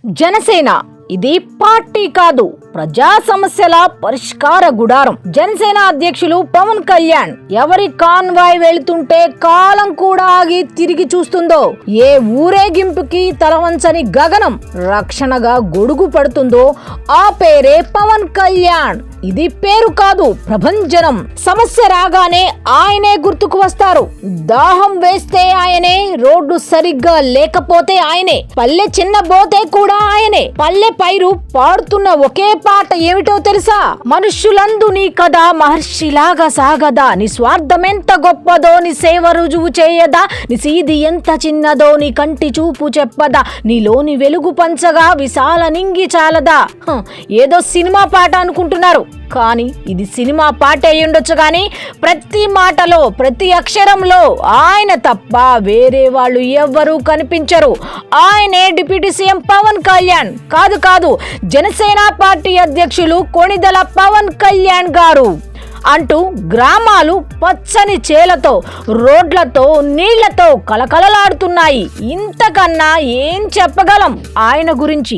జనసేన ఇది పార్టీ కాదు, ప్రజా సమస్యల పరిష్కార గుడారం. జనసేన అధ్యక్షులు పవన్ కళ్యాణ్ ఎవరి కాన్వాయ్ వెళుతుంటే కాలం కూడా ఆగి తిరిగి చూస్తుందో, ఏ ఊరేగింపుకి తలవంచని గగనం రక్షణగా గొడుగు పడుతుందో ఆ పేరే పవన్ కళ్యాణ్. ఇది పేరు కాదు, ప్రభంజనం. సమస్య రాగానే ఆయనే గుర్తుకు వస్తారు. దాహం వేస్తే ఆయనే, రోడ్డు సరిగ్గా లేకపోతే ఆయనే, పల్లె చిన్న బోతే కూడా ఆయనే. పల్లె పైరు పాడుతున్న ఒకే పాట ఏమిటో తెలుసా? మనుష్యులందు నీ కథ మహర్షిలాగా సాగదా, నీ స్వార్థమెంత గొప్పదో నీ సేవ రుజువు చేయదా, నీ సీది ఎంత చిన్నదో నీ కంటి చూపు చెప్పదా, నీలోని వెలుగు పంచగా విశాల నింగి చాలదా. ఏదో సినిమా పాట అనుకుంటున్నారు, కానీ ఇది సినిమా పాట అయి ఉండొచ్చు. కానీ ప్రతి మాటలో, ప్రతి అక్షరంలో ఆయన తప్ప వేరే వాళ్ళు ఎవ్వరూ కనిపించరు. ఆయనే డిప్యూటీ సీఎం పవన్ కళ్యాణ్. కాదు, జనసేన పార్టీ అధ్యక్షులు కొణిదెల పవన్ కళ్యాణ్ గారు అంటూ గ్రామాలు పచ్చని చేలతో, రోడ్లతో, నీళ్లతో కలకలలాడుతున్నాయి. ఇంతకన్నా ఏం చెప్పగలం ఆయన గురించి?